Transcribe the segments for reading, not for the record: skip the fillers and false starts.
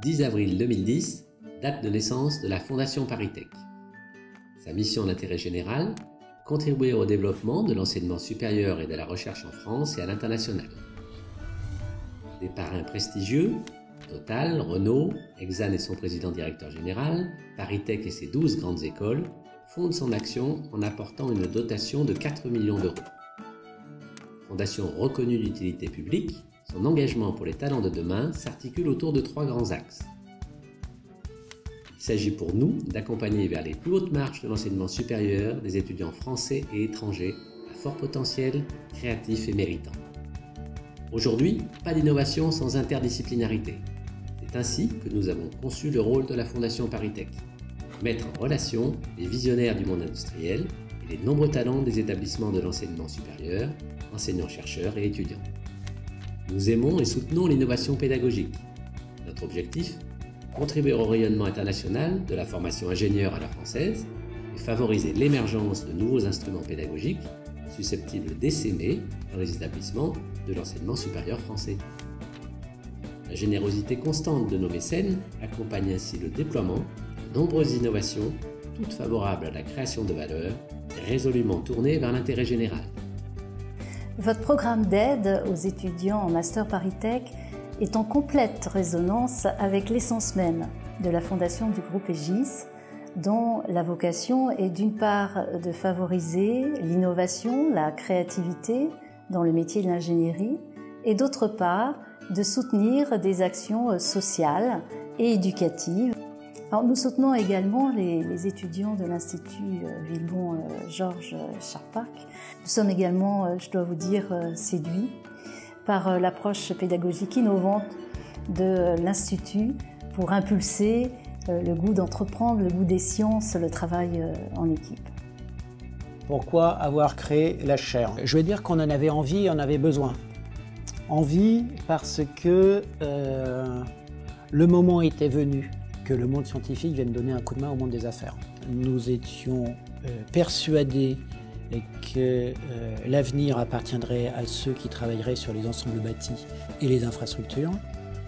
10 avril 2010, date de naissance de la Fondation ParisTech. Sa mission d'intérêt général, contribuer au développement de l'enseignement supérieur et de la recherche en France et à l'international. Des parrains prestigieux, Total, Renault, Exane et son président-directeur général, ParisTech et ses 12 grandes écoles, fondent son action en apportant une dotation de 4 millions d'euros. Fondation reconnue d'utilité publique, son engagement pour les talents de demain s'articule autour de 3 grands axes. Il s'agit pour nous d'accompagner vers les plus hautes marches de l'enseignement supérieur des étudiants français et étrangers à fort potentiel, créatifs et méritants. Aujourd'hui, pas d'innovation sans interdisciplinarité. C'est ainsi que nous avons conçu le rôle de la Fondation ParisTech. Mettre en relation les visionnaires du monde industriel et les nombreux talents des établissements de l'enseignement supérieur, enseignants-chercheurs et étudiants. Nous aimons et soutenons l'innovation pédagogique. Notre objectif, contribuer au rayonnement international de la formation ingénieure à la française et favoriser l'émergence de nouveaux instruments pédagogiques susceptibles d'essaimer dans les établissements de l'enseignement supérieur français. La générosité constante de nos mécènes accompagne ainsi le déploiement de nombreuses innovations, toutes favorables à la création de valeur et résolument tournées vers l'intérêt général. Votre programme d'aide aux étudiants en Master ParisTech est en complète résonance avec l'essence même de la fondation du groupe Aegis, dont la vocation est d'une part de favoriser l'innovation, la créativité dans le métier de l'ingénierie, et d'autre part de soutenir des actions sociales et éducatives. Alors, nous soutenons également les étudiants de l'Institut Villebon-Georges Charpak. Nous sommes également, je dois vous dire, séduits par l'approche pédagogique innovante de l'Institut pour impulser le goût d'entreprendre, le goût des sciences, le travail en équipe. Pourquoi avoir créé la chaire? Je vais dire qu'on en avait envie et on avait besoin. Envie parce que le moment était venu que le monde scientifique vienne donner un coup de main au monde des affaires. Nous étions persuadés que l'avenir appartiendrait à ceux qui travailleraient sur les ensembles bâtis et les infrastructures.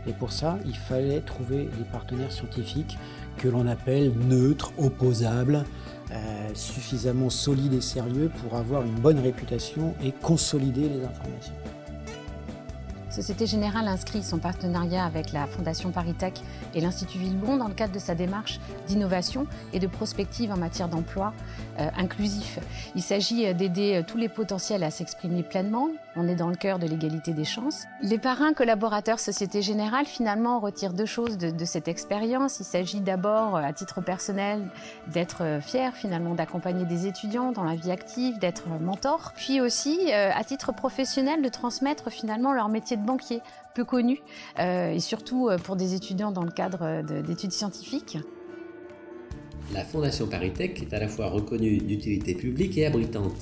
Et pour ça, il fallait trouver des partenaires scientifiques que l'on appelle neutres, opposables, suffisamment solides et sérieux pour avoir une bonne réputation et consolider les informations. Société Générale inscrit son partenariat avec la Fondation ParisTech et l'Institut Villebon dans le cadre de sa démarche d'innovation et de prospective en matière d'emploi inclusif. Il s'agit d'aider tous les potentiels à s'exprimer pleinement. On est dans le cœur de l'égalité des chances. Les parrains collaborateurs Société Générale, finalement, retirent 2 choses de cette expérience. Il s'agit d'abord, à titre personnel, d'être fier, finalement, d'accompagner des étudiants dans la vie active, d'être mentor. Puis aussi, à titre professionnel, de transmettre, finalement, leur métier de banquier, peu connu, et surtout pour des étudiants dans le cadre d'études scientifiques. La Fondation ParisTech est à la fois reconnue d'utilité publique et abritante.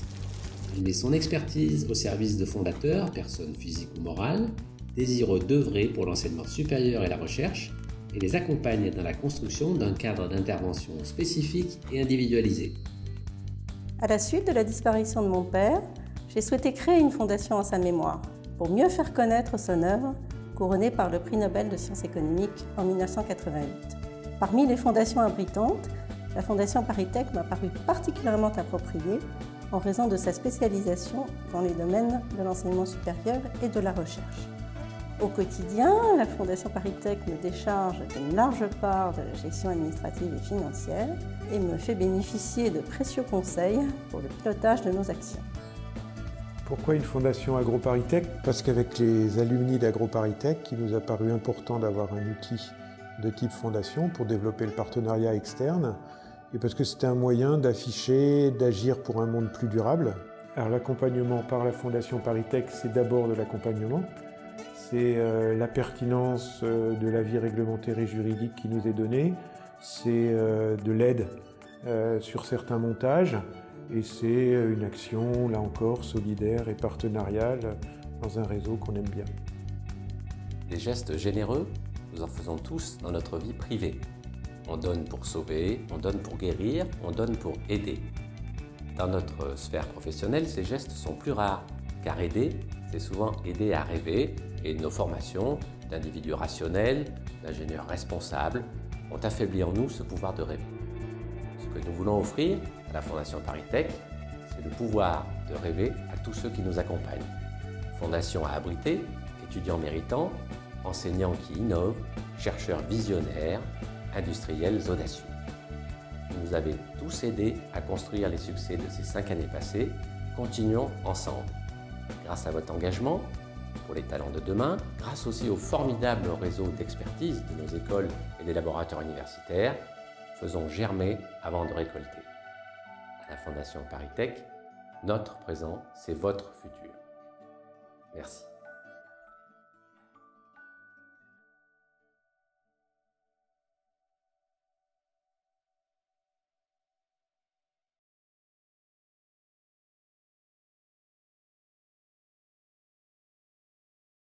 Elle met son expertise au service de fondateurs, personnes physiques ou morales, désireux d'œuvrer pour l'enseignement supérieur et la recherche, et les accompagne dans la construction d'un cadre d'intervention spécifique et individualisé. À la suite de la disparition de mon père, j'ai souhaité créer une fondation en sa mémoire, pour mieux faire connaître son œuvre, couronnée par le prix Nobel de sciences économiques en 1988. Parmi les fondations abritantes, la Fondation ParisTech m'a paru particulièrement appropriée en raison de sa spécialisation dans les domaines de l'enseignement supérieur et de la recherche. Au quotidien, la Fondation ParisTech me décharge d'une large part de la gestion administrative et financière et me fait bénéficier de précieux conseils pour le pilotage de nos actions. Pourquoi une fondation AgroParisTech? Parce qu'avec les alumni d'AgroParisTech, il nous a paru important d'avoir un outil de type fondation pour développer le partenariat externe et parce que c'était un moyen d'afficher, d'agir pour un monde plus durable. Alors l'accompagnement par la Fondation ParisTech, c'est d'abord de l'accompagnement. C'est la pertinence de l'avis réglementaire et juridique qui nous est donné. C'est de l'aide sur certains montages. Et c'est une action, là encore, solidaire et partenariale dans un réseau qu'on aime bien. Des gestes généreux, nous en faisons tous dans notre vie privée. On donne pour sauver, on donne pour guérir, on donne pour aider. Dans notre sphère professionnelle, ces gestes sont plus rares, car aider, c'est souvent aider à rêver, et nos formations d'individus rationnels, d'ingénieurs responsables, ont affaibli en nous ce pouvoir de rêver. Ce que nous voulons offrir à la Fondation ParisTech, c'est le pouvoir de rêver à tous ceux qui nous accompagnent. Fondation à abriter, étudiants méritants, enseignants qui innovent, chercheurs visionnaires, industriels audacieux. Vous nous avez tous aidés à construire les succès de ces 5 années passées. Continuons ensemble. Grâce à votre engagement pour les talents de demain, grâce aussi au formidable réseau d'expertise de nos écoles et des laboratoires universitaires, faisons germer avant de récolter. À la Fondation ParisTech, notre présent, c'est votre futur. Merci.